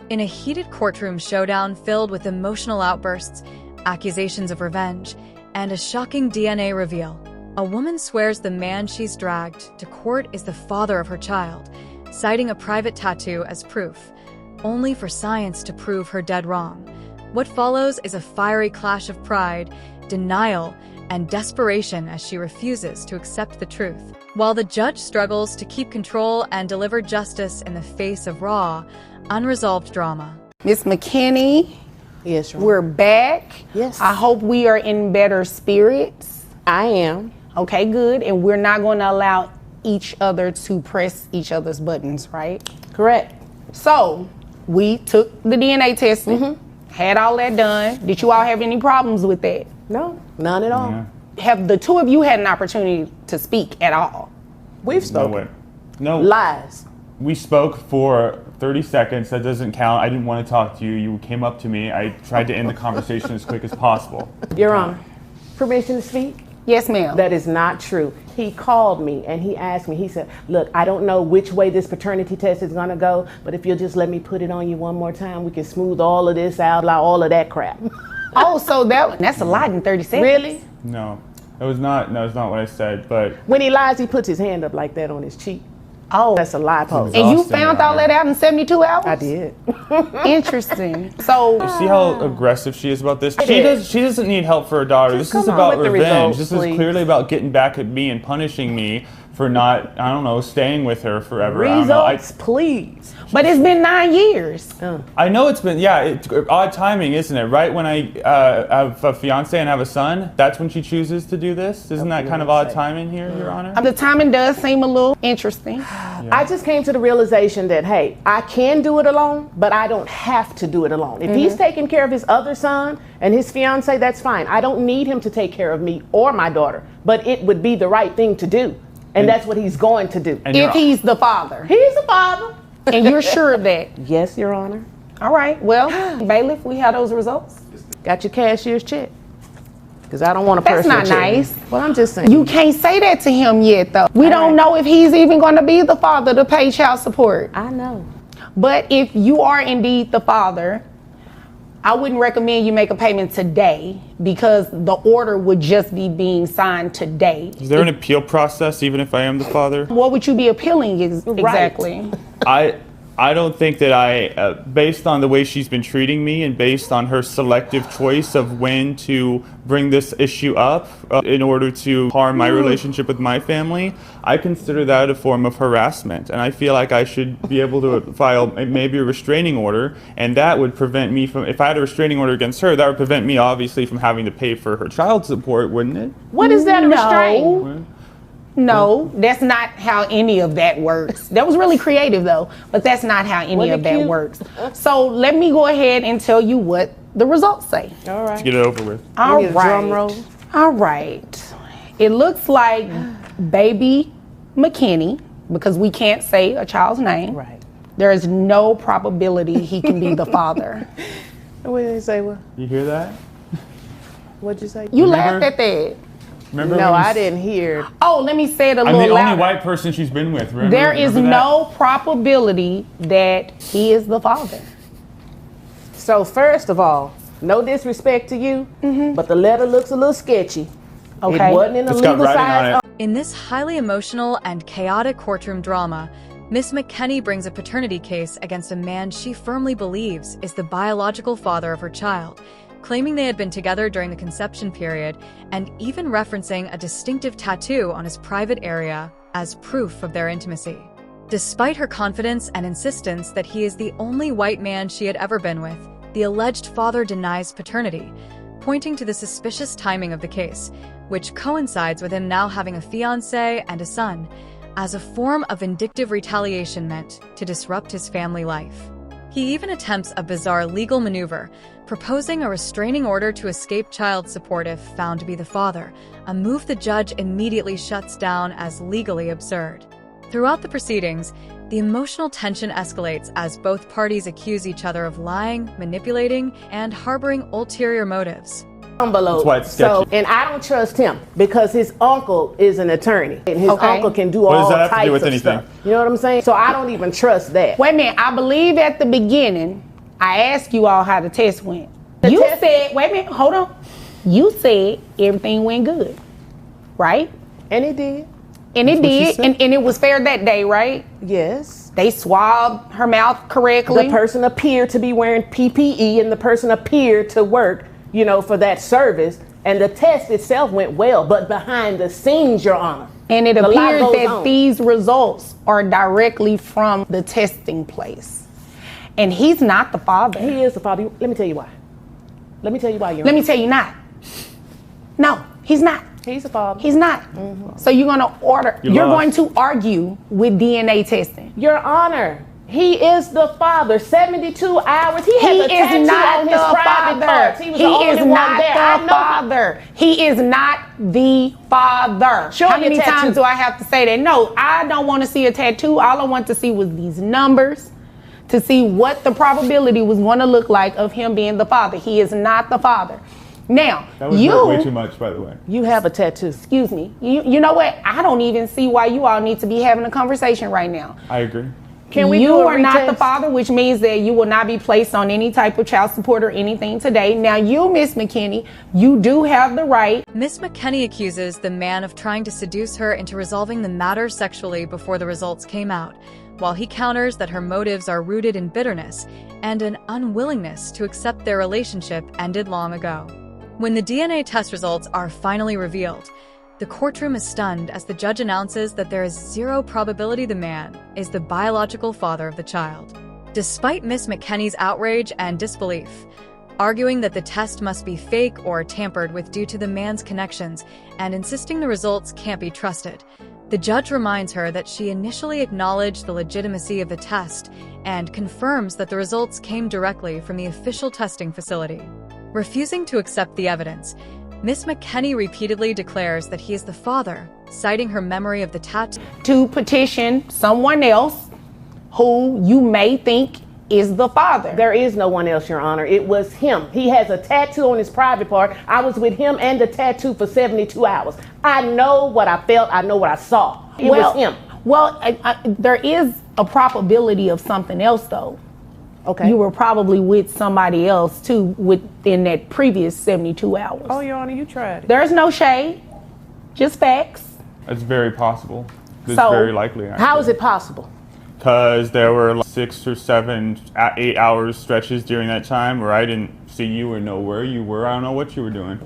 In a heated courtroom showdown filled with emotional outbursts, accusations of revenge, and a shocking DNA reveal, a woman swears the man she's dragged to court is the father of her child, citing a private tattoo as proof, only for science to prove her dead wrong. What follows is a fiery clash of pride, denial, and desperation as she refuses to accept the truth, while the judge struggles to keep control and deliver justice in the face of raw, unresolved drama. Miss McKinney, yes, we're back. Yes. I hope we are in better spirits. I am. Okay, good. And we're not going to allow each other to press each other's buttons, right? Correct. So, we took the DNA testing, had all that done. Did you all have any problems with that? No, none at all. Have the two of you had an opportunity to speak at all? We've spoken. No way. No. Lies. We spoke for 30 seconds. That doesn't count. I didn't want to talk to you. You came up to me. I tried to end the conversation as quick as possible. Your Honor, permission to speak? Yes, ma'am. That is not true. He called me and he asked me, he said, look, I don't know which way this paternity test is going to go, but if you'll just let me put it on you one more time, we can smooth all of this out, like all of that crap. Oh, so that's a lot in 30 seconds. Really? No, that's not what I said, but... When he lies, he puts his hand up like that on his cheek. Oh. That's a lie pose. And you found all that out in 72 hours? I did. Interesting. So... You see how aggressive she is about this? She doesn't need help for her daughter. Just this is come on about with the revenge. results, This please. is clearly about getting back at me and punishing me for not, I don't know, staying with her forever. Results, please. But it's been 9 years. I know it's been, it's odd timing, isn't it? Right when I have a fiance and have a son, that's when she chooses to do this? Isn't that kind of odd timing here, Your Honor? The timing does seem a little interesting. I just came to the realization that, hey, I can do it alone, but I don't have to do it alone. If he's taking care of his other son and his fiance, that's fine. I don't need him to take care of me or my daughter, but it would be the right thing to do. And that's what he's going to do. If he's the father. He's the father. And you're sure of that? Yes, Your Honor. All right. Well, bailiff, we have those results. Got your cashier's check. Because I don't want a That's personal not check. nice. Well, I'm just saying. You can't say that to him yet, though. We don't know if he's even going to be the father to pay child support. I know. But if you are indeed the father, I wouldn't recommend you make a payment today because the order would just be being signed today. Is there an appeal process even if I am the father? What would you be appealing exactly? I don't think that based on the way she's been treating me and based on her selective choice of when to bring this issue up in order to harm my relationship with my family, I consider that a form of harassment. And I feel like I should be able to file maybe a restraining order, and that would prevent me from, if I had a restraining order against her, that would prevent me obviously from having to pay for her child support, wouldn't it? What is that, a restraint? No, that's not how any of that works. That was really creative though, but that's not how any of that works. So let me go ahead and tell you what the results say. All right. Let's get it over with. All right. Drum roll. All right. It looks like baby McKinney, because we can't say a child's name. Right. There is no probability he can be the father. What did they say? What? You hear that? What'd you say? You laughed at that. Remember No, when I didn't hear. Oh, let me say it a I'm little the louder. only white person she's been with. Remember, There is remember that? no probability that he is the father. So first of all, no disrespect to you, but the letter looks a little sketchy. Okay. It wasn't in the It's got legal writing size. on it. In this highly emotional and chaotic courtroom drama, Miss McKinney brings a paternity case against a man she firmly believes is the biological father of her child, claiming they had been together during the conception period and even referencing a distinctive tattoo on his private area as proof of their intimacy. Despite her confidence and insistence that he is the only white man she had ever been with, the alleged father denies paternity, pointing to the suspicious timing of the case, which coincides with him now having a fiancé and a son, as a form of vindictive retaliation meant to disrupt his family life. He even attempts a bizarre legal maneuver, proposing a restraining order to escape child support if found to be the father, a move the judge immediately shuts down as legally absurd. Throughout the proceedings, the emotional tension escalates as both parties accuse each other of lying, manipulating, and harboring ulterior motives. Envelope. That's why it's sketchy. And I don't trust him because his uncle is an attorney and his uncle can do What all does that have to do types with of anything? stuff. You know what I'm saying? So I don't even trust that. Wait a minute, I believe at the beginning I asked you all how the test went. The You test- said, wait a minute, hold on. You said everything went good, right? And it did. And it That's what she did, said. and it was fair that day, right? Yes. They swabbed her mouth correctly. The person appeared to be wearing PPE and the person appeared to work, for that service. And the test itself went well, but behind the scenes, Your Honor. And it a lot appears goes that on. these results are directly from the testing place. And he's not the father. He is the father. Let me tell you why. Let me tell you why, Your Let Honor. me tell you not. No, he's not. He's the father. He's not. So you're going to you're going to argue with DNA testing. Your Honor, he is the father. 72 hours. He has a He is tattoo not on his the private parts. father. He was He the only is one not there. I the know. father. He is not the father. Show How me your many tattoo. times do I have to say that? No, I don't want to see a tattoo. All I want to see was these numbers to see what the probability was going to look like of him being the father. He is not the father. Now, That was way too much, by the way. You have a tattoo. excuse me. You know what? I don't even see why you all need to be having a conversation right now. I agree. Can we you do a are not the retest? father, which means that you will not be placed on any type of child support or anything today. Now, you, Miss McKinney, you do have the right. Miss McKinney accuses the man of trying to seduce her into resolving the matter sexually before the results came out, while he counters that her motives are rooted in bitterness and an unwillingness to accept their relationship ended long ago. When the DNA test results are finally revealed, the courtroom is stunned as the judge announces that there is zero probability the man is the biological father of the child. Despite Miss McKinney's outrage and disbelief, arguing that the test must be fake or tampered with due to the man's connections and insisting the results can't be trusted, the judge reminds her that she initially acknowledged the legitimacy of the test and confirms that the results came directly from the official testing facility. Refusing to accept the evidence, Miss McKinney repeatedly declares that he is the father, citing her memory of the tattoo. To petition someone else who you may think is the father. There is no one else, Your Honor. It was him. He has a tattoo on his private part. I was with him and the tattoo for 72 hours. I know what I felt. I know what I saw. It was him. Well, there is a probability of something else, though. Okay. You were probably with somebody else, too, within that previous 72 hours. Oh, Your Honor, you tried it. There's no shade, just facts. That's very possible. It's So, very likely. How is it possible? Because there were like 6 or 7, 8 hours stretches during that time where I didn't see you or know where you were. I don't know what you were doing.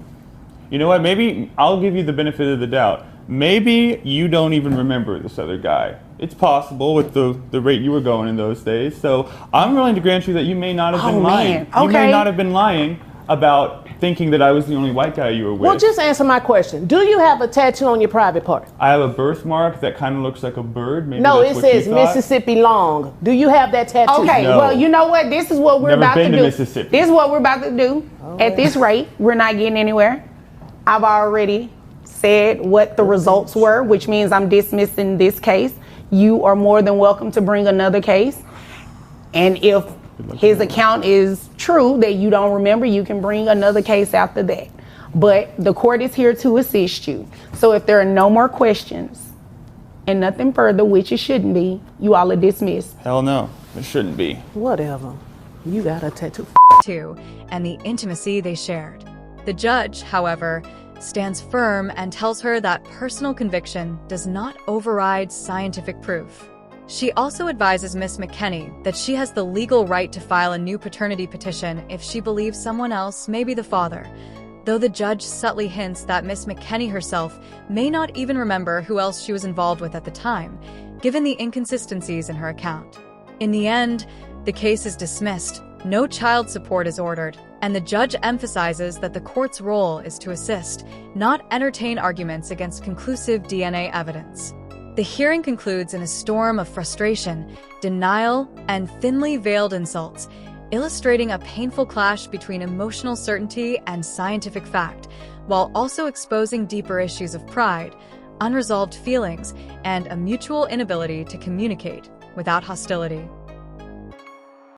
You know what? Maybe I'll give you the benefit of the doubt. Maybe you don't even remember this other guy. It's possible with the rate you were going in those days. So I'm willing to grant you that you may not have been lying. Man. You may Okay. not have been lying about thinking that I was the only white guy you were with. Well, just answer my question. Do you have a tattoo on your private part? I have a birthmark that kind of looks like a bird. Maybe No, that's it what you says thought. Mississippi long. Do you have that tattoo? Okay, No. well, you know what? This is what we're Never about to been to do. Mississippi. This is what we're about to do. At this rate, we're not getting anywhere. I've already said what the results were, which means I'm dismissing this case. You are more than welcome to bring another case. And if his account is true that you don't remember, you can bring another case after that. But the court is here to assist you. So if there are no more questions and nothing further, which it shouldn't be, you all are dismissed. Hell no, it shouldn't be. Whatever. You got a tattoo. And the intimacy they shared. The judge, however, stands firm and tells her that personal conviction does not override scientific proof. She also advises Miss McKinney that she has the legal right to file a new paternity petition if she believes someone else may be the father, though the judge subtly hints that Miss McKinney herself may not even remember who else she was involved with at the time, given the inconsistencies in her account. In the end, the case is dismissed, no child support is ordered, and the judge emphasizes that the court's role is to assist, not entertain arguments against conclusive DNA evidence. The hearing concludes in a storm of frustration, denial, and thinly veiled insults, illustrating a painful clash between emotional certainty and scientific fact, while also exposing deeper issues of pride, unresolved feelings, and a mutual inability to communicate without hostility.